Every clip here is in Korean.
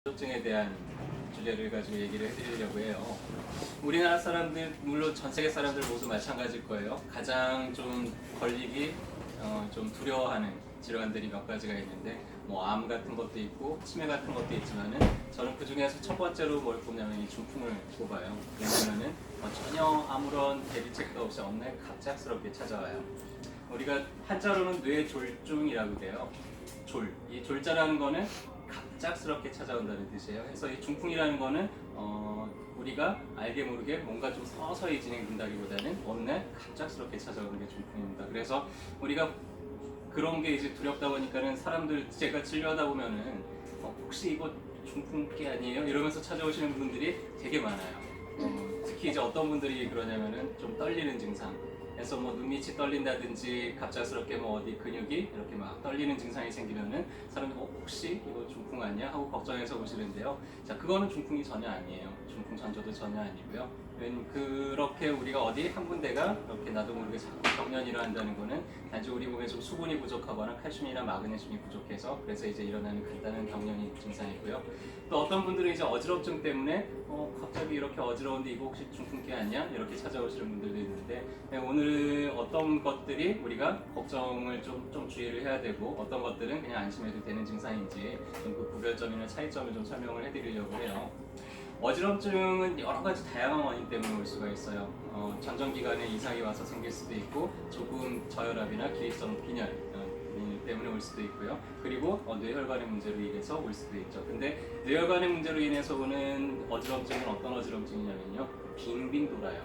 전조증에 대한 주제를 가지고 얘기를 해드리려고 해요. 우리나라 사람들, 물론 전 세계 사람들 모두 마찬가지일 거예요. 가장 좀 걸리기 좀 두려워하는 질환들이 몇 가지가 있는데, 뭐 암 같은 것도 있고 치매 같은 것도 있지만은 저는 그 중에서 첫 번째로 뭘 뽑냐면 이 중풍을 뽑아요. 왜냐면은 전혀 아무런 대비책도 없이 어느 날 갑작스럽게 찾아와요. 우리가 한자로는 뇌졸중이라고 돼요. 이 졸자라는 거는 갑작스럽게 찾아온다는 뜻이에요. 그래서 이 중풍이라는 거는 우리가 알게 모르게 뭔가 좀 서서히 진행된다기보다는 어느 날 갑작스럽게 찾아오는 게 중풍입니다. 그래서 우리가 그런 게 이제 두렵다 보니까는 사람들 제가 진료하다 보면은 혹시 이거 중풍기 아니에요? 이러면서 찾아오시는 분들이 되게 많아요. 특히 이제 어떤 분들이 그러냐면은 좀 떨리는 증상. 그래서 뭐 눈밑이 떨린다든지 갑작스럽게 뭐 어디 근육이 이렇게 막 떨리는 증상이 생기면은 사람들이 혹시 이거 중풍 아니야? 하고 걱정해서 오시는데요. 자, 그거는 중풍이 전혀 아니에요. 중풍 전조도 전혀 아니고요. 그렇게 우리가 어디 한 군데가 이렇게 나도 모르게 자꾸 경련이라 한다는 거는 단지 우리 몸에 좀 수분이 부족하거나 칼슘이나 마그네슘이 부족해서 그래서 이제 일어나는 간단한 경련이 증상이고요. 또 어떤 분들은 이제 어지럽증 때문에 갑자기 이렇게 어지러운데 이거 혹시 중풍기 아니야? 이렇게 찾아오시는 분들도 있는데, 오늘 어떤 것들이 우리가 걱정을 좀 주의를 해야 되고 어떤 것들은 그냥 안심해도 되는 증상인지 좀 그 구별점이나 차이점을 좀 설명을 해드리려고 해요. 어지럼증은 여러 가지 다양한 원인 때문에 올 수가 있어요. 전정기관에 이상이 와서 생길 수도 있고 조금 저혈압이나 기립성 빈혈 때문에 올 수도 있고요. 그리고 뇌혈관의 문제로 인해서 올 수도 있죠. 근데 뇌혈관의 문제로 인해서 오는 어지럼증은 어떤 어지럼증이냐면요, 빙빙 돌아요.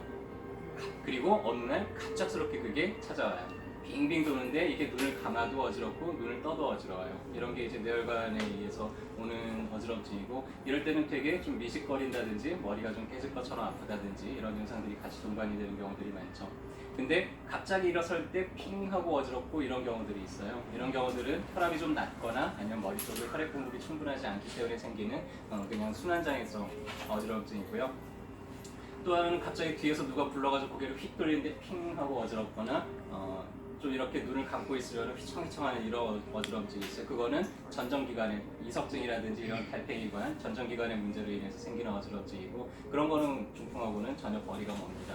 그리고 어느 날 갑작스럽게 그게 찾아와요. 빙빙 도는데 이게 눈을 감아도 어지럽고 눈을 떠도 어지러워요. 이런 게 이제 뇌혈관에 의해서 오는 어지럼증이고, 이럴 때는 되게 좀 미식거린다든지 머리가 좀 깨질 것처럼 아프다든지 이런 증상들이 같이 동반이 되는 경우들이 많죠. 근데 갑자기 일어설 때 핑 하고 어지럽고 이런 경우들이 있어요. 이런 경우들은 혈압이 좀 낮거나 아니면 머리 쪽에 혈액 공급이 충분하지 않기 때문에 생기는 그냥 순환장애성 어지럼증이고요. 또 하나는 갑자기 뒤에서 누가 불러가지고 고개를 휙 돌리는데 핑 하고 어지럽거나 좀 이렇게 눈을 감고 있으면 휘청휘청하는 이런 어지럼증이 있어요. 그거는 전정기관의 이석증이라든지 이런 달팽이관, 전정기관의 문제로 인해서 생기는 어지럼증이고, 그런 거는 중풍하고는 전혀 거리가 멉니다.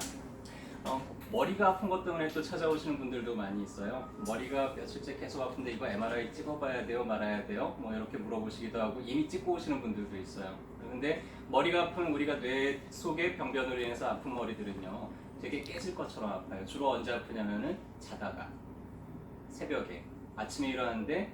머리가 아픈 것 때문에 또 찾아오시는 분들도 많이 있어요. 머리가 며칠째 계속 아픈데 이거 MRI 찍어봐야 돼요? 말아야 돼요? 뭐 이렇게 물어보시기도 하고 이미 찍고 오시는 분들도 있어요. 그런데 머리가 아픈 우리가 뇌 속의 병변으로 인해서 아픈 머리들은요, 되게 깨질 것처럼 아파요. 주로 언제 아프냐면은 자다가, 새벽에, 아침에 일어났는데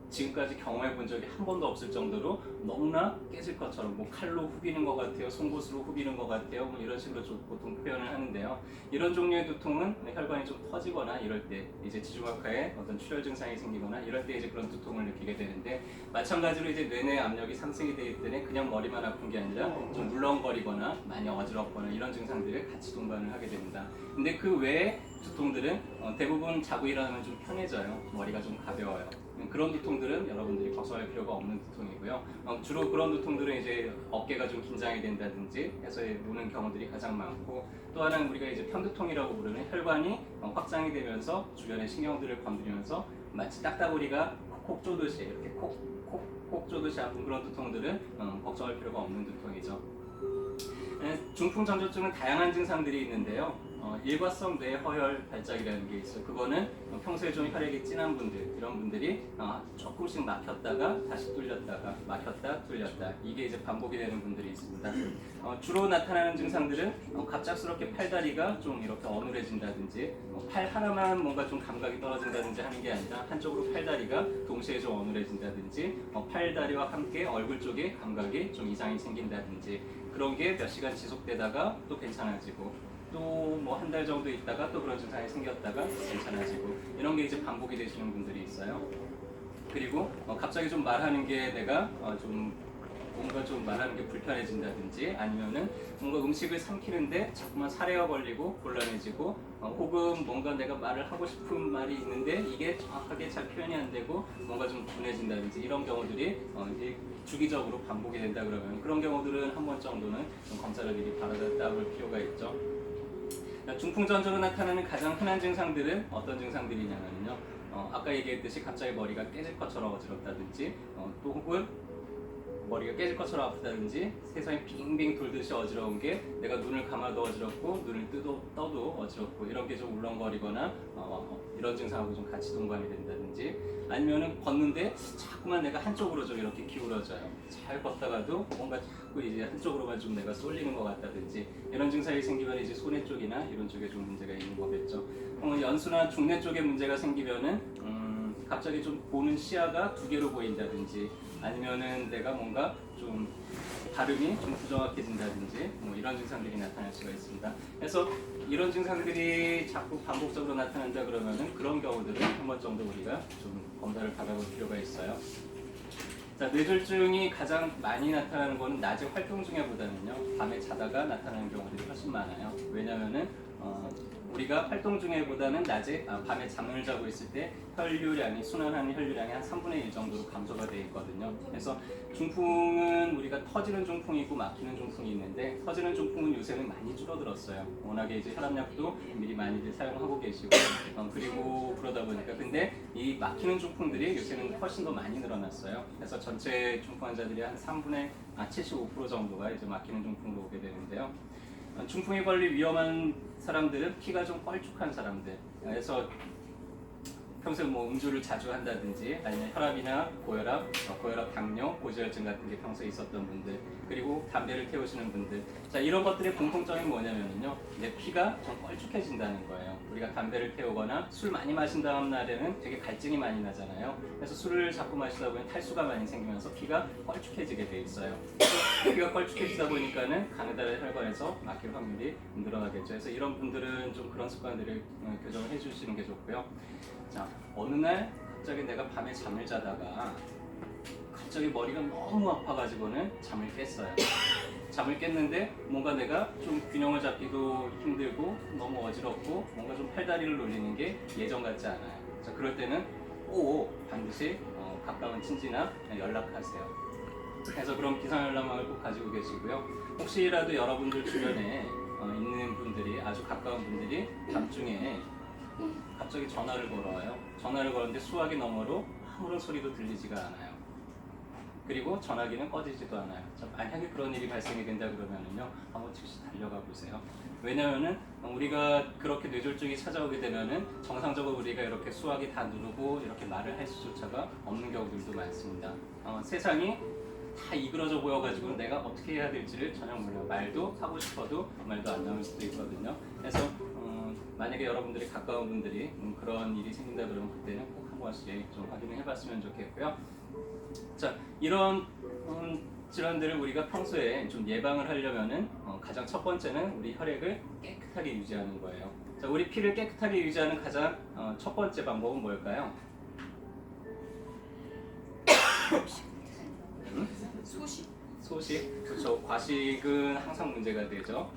지금까지 경험해 본 적이 한 번도 없을 정도로 너무나 깨질 것처럼, 뭐 칼로 후비는 것 같아요, 송곳으로 후비는 것 같아요, 뭐 이런 식으로 좀 보통 표현을 하는데요. 이런 종류의 두통은 혈관이 좀 터지거나 이럴 때, 이제 지중학화에 어떤 출혈 증상이 생기거나 이럴 때 이제 그런 두통을 느끼게 되는데, 마찬가지로 이제 뇌내 압력이 상승이 되기 때문에 그냥 머리만 아픈 게 아니라 좀 물렁거리거나 많이 어지럽거나 이런 증상들을 같이 동반을 하게 됩니다. 근데 그 외에 두통들은 대부분 자고 일어나면 좀 편해져요. 머리가 좀 가벼워요. 그런 두통들은 여러분들이 걱정할 필요가 없는 두통이고요. 주로 그런 두통들은 이제 어깨가 좀 긴장이 된다든지 해서 오는 경우들이 가장 많고, 또 하나는 우리가 이제 편두통이라고 부르는 혈관이 확장이 되면서 주변의 신경들을 건드리면서 마치 딱따구리가 콕콕 쪼듯이 이렇게 콕콕 쪼듯이 아픈 그런 두통들은 걱정할 필요가 없는 두통이죠. 중풍 전조증은 다양한 증상들이 있는데요. 일과성 뇌허혈 발작이라는 게 있어요. 그거는 평소에 좀 혈액이 진한 분들, 이런 분들이 조금씩 막혔다가 다시 뚫렸다가 막혔다 뚫렸다, 이게 이제 반복이 되는 분들이 있습니다. 주로 나타나는 증상들은 갑작스럽게 팔다리가 좀 이렇게 어눌해진다든지, 팔 하나만 뭔가 좀 감각이 떨어진다든지 하는 게 아니라 한쪽으로 팔다리가 동시에 좀 어눌해진다든지, 팔다리와 함께 얼굴 쪽에 감각이 좀 이상이 생긴다든지, 그런 게 몇 시간 지속되다가 또 괜찮아지고, 또 뭐 한 달 정도 있다가 또 그런 증상이 생겼다가 괜찮아지고, 이런 게 이제 반복이 되시는 분들이 있어요. 그리고 갑자기 좀 말하는 게 내가 좀 뭔가 좀 말하는 게 불편해진다든지, 아니면은 뭔가 음식을 삼키는데 자꾸만 사례가 걸리고 곤란해지고, 혹은 뭔가 내가 말을 하고 싶은 말이 있는데 이게 정확하게 잘 표현이 안 되고 뭔가 좀 둔해진다든지, 이런 경우들이 주기적으로 반복이 된다 그러면 그런 경우들은 한 번 정도는 좀 검사를 미리 받아볼 필요가 있죠. 중풍 전조로 나타나는 가장 흔한 증상들은 어떤 증상들이냐면요, 아까 얘기했듯이 갑자기 머리가 깨질 것처럼 어지럽다든지, 또 혹은 머리가 깨질 것처럼 아프다든지 세상이 빙빙 돌듯이 어지러운 게 내가 눈을 감아도 어지럽고 눈을 떠도 어지럽고 이런 게 좀 울렁거리거나 이런 증상하고 좀 같이 동반이 된다든지 아니면은 걷는데 자꾸만 내가 한쪽으로 좀 이렇게 기울어져요. 잘 걷다가도 뭔가 자꾸 이제 한쪽으로만 좀 내가 쏠리는 것 같다든지 이런 증상이 생기면 이제 손해 쪽이나 이런 쪽에 좀 문제가 있는 거겠죠. 연수나 중내 쪽에 문제가 생기면은 갑자기 좀 보는 시야가 두 개로 보인다든지 아니면은 내가 뭔가 좀 발음이 좀 부정확해진다든지 이런 증상들이 나타날 수가 있습니다. 그래서 이런 증상들이 자꾸 반복적으로 나타난다 그러면은 그런 경우들은 한 번 정도 우리가 좀 검사를 받아볼 필요가 있어요. 자, 뇌졸중이 가장 많이 나타나는 거는 낮에 활동 중에보다는요 밤에 자다가 나타나는 경우들이 훨씬 많아요. 왜냐면은 우리가 활동 중에보다는 밤에 잠을 자고 있을 때 혈류량이 순환하는 혈류량이 한 3분의 1 정도로 감소가 되어 있거든요. 그래서 중풍은 우리가 터지는 중풍이 있고 막히는 중풍이 있는데 터지는 중풍은 요새는 많이 줄어들었어요. 워낙에 이제 혈압약도 미리 많이들 사용하고 계시고 그리고 그러다 보니까 근데 이 막히는 중풍들이 요새는 훨씬 더 많이 늘어났어요. 그래서 전체 중풍 환자들이 한 75% 정도가 이제 막히는 중풍으로 오게 되는데요. 중풍에 걸릴 위험한 사람들은 피가 좀 껄쭉한 사람들, 그래서 평소에 음주를 자주 한다든지 아니면 혈압이나 고혈압, 당뇨, 고지혈증 같은 게 평소에 있었던 분들, 그리고 담배를 태우시는 분들. 자, 이런 것들의 공통점이 뭐냐면요, 내 피가 좀 껄쭉해진다는 거예요. 우리가 담배를 태우거나 술 많이 마신 다음 날에는 되게 갈증이 많이 나잖아요. 그래서 술을 자꾸 마시다 보면 탈수가 많이 생기면서 피가 껄쭉해지게 돼 있어요. 피가 껄쭉해지다 보니까는 가느다란 혈관에서 막힐 확률이 늘어나겠죠. 그래서 이런 분들은 좀 그런 습관들을 교정을 해주시는 게 좋고요. 자, 어느 날 갑자기 내가 밤에 잠을 자다가 갑자기 머리가 너무 아파가지고는 잠을 깼어요. 잠을 깼는데 뭔가 내가 좀 균형을 잡기도 힘들고 너무 어지럽고 뭔가 좀 팔다리를 놀리는 게 예전 같지 않아요. 자, 그럴 때는 반드시 가까운 친지나 연락하세요. 그래서 그런 비상연락망을 꼭 가지고 계시고요. 혹시라도 여러분들 주변에 있는 분들이, 아주 가까운 분들이 밤중에 갑자기 전화를 걸어와요. 전화를 걸었는데 수화기 너머로 아무런 소리도 들리지가 않아요. 그리고 전화기는 꺼지지도 않아요. 자, 만약에 그런 일이 발생이 된다 그러면은요, 한번 즉시 달려가 보세요. 왜냐면은 우리가 그렇게 뇌졸중이 찾아오게 되면은 정상적으로 우리가 이렇게 수화기 다 누르고 이렇게 말을 할 수조차가 없는 경우들도 많습니다. 세상이 다 이그러져 보여가지고 내가 어떻게 해야 될지를 전혀 몰라요. 말도 하고 싶어도 말도 안 나올 수도 있거든요. 그래서 만약에 여러분들이 가까운 분들이 그런 일이 생긴다 그러면 그때는 꼭 한 번씩 좀 확인을 해봤으면 좋겠고요. 자, 이런 질환들을 우리가 평소에 좀 예방을 하려면은 가장 첫 번째는 우리 혈액을 깨끗하게 유지하는 거예요. 자, 우리 피를 깨끗하게 유지하는 가장 첫 번째 방법은 뭘까요? 소식. 그렇죠. 과식은 항상 문제가 되죠.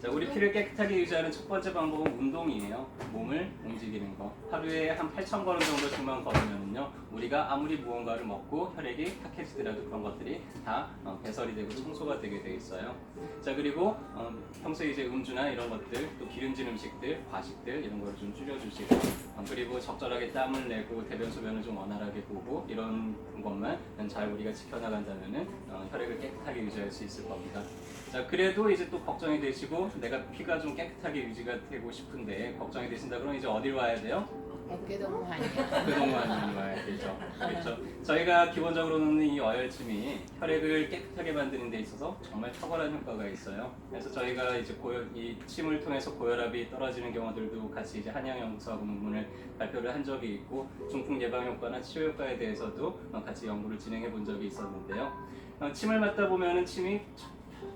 자, 우리 피를 깨끗하게 유지하는 첫 번째 방법은 운동이에요. 몸을 움직이는 거. 하루에 한 8,000걸음 정도씩만 걸으면요, 우리가 아무리 무언가를 먹고 혈액이 탁해지더라도 그런 것들이 다 배설이 되고 청소가 되게 돼 있어요. 자, 그리고 평소에 이제 음주나 이런 것들, 또 기름진 음식들, 과식들 이런 거를 좀 줄여주시고, 그리고 적절하게 땀을 내고 대변 소변을 좀 원활하게 보고 이런 것만 잘 우리가 지켜나간다면은 혈액을 깨끗하게 유지할 수 있을 겁니다. 자, 그래도 이제 또 걱정이 되시고 내가 피가 좀 깨끗하게 유지가 되고 싶은데 걱정이 되신다 그러면 이제 어딜 와야 돼요? 어깨동무원을 와야 되죠. 그렇죠. 저희가 기본적으로 놓는 이 어혈침이 혈액을 깨끗하게 만드는 데 있어서 정말 탁월한 효과가 있어요. 그래서 저희가 이제 이 침을 통해서 고혈압이 떨어지는 경우들도 같이 이제 한양연구소하고 논문을 발표를 한 적이 있고 중풍 예방 효과나 치료 효과에 대해서도 같이 연구를 진행해 본 적이 있었는데요. 침을 맞다 보면은 침이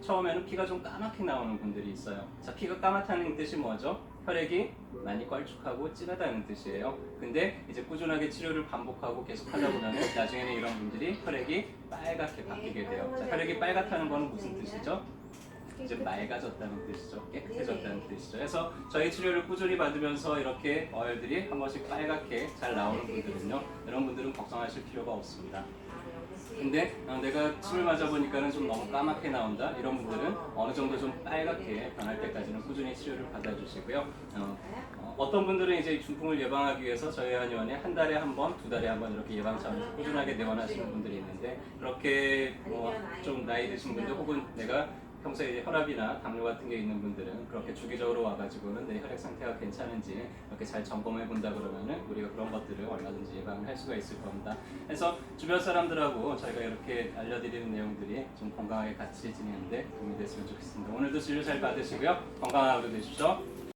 처음에는 피가 좀 까맣게 나오는 분들이 있어요. 자, 피가 까맣다는 뜻이 뭐죠? 혈액이 많이 껄쭉하고 진하다는 뜻이에요. 근데 이제 꾸준하게 치료를 반복하고 계속 하다 보면 나중에는 이런 분들이 혈액이 빨갛게 바뀌게 돼요. 자, 혈액이 빨갛다는 건 무슨 뜻이죠? 이제 맑아졌다는 뜻이죠. 깨끗해졌다는 뜻이죠. 그래서 저희 치료를 꾸준히 받으면서 이렇게 어혈들이 한 번씩 빨갛게 잘 나오는 분들은요, 이런 분들은 걱정하실 필요가 없습니다. 근데 내가 침을 맞아보니까는 좀 너무 까맣게 나온다 이런 분들은 어느 정도 좀 빨갛게 변할 때까지는 꾸준히 치료를 받아주시고요. 어떤 분들은 이제 중풍을 예방하기 위해서 저희 한의원에 한 달에 한 번, 두 달에 한 번 이렇게 예방 차원에서 꾸준하게 내원하시는 분들이 있는데 그렇게 좀 나이 드신 분들 혹은 내가 평소에 이제 혈압이나 당뇨 같은 게 있는 분들은 그렇게 주기적으로 와가지고는 내 혈액 상태가 괜찮은지 이렇게 잘 점검해 본다 그러면은 우리가 그런 것들을 얼마든지 예방할 수가 있을 겁니다. 그래서 주변 사람들하고 저희가 이렇게 알려드리는 내용들이 좀 건강하게 같이 지내는데 도움이 됐으면 좋겠습니다. 오늘도 진료 잘 받으시고요. 건강한 하루 되십시오.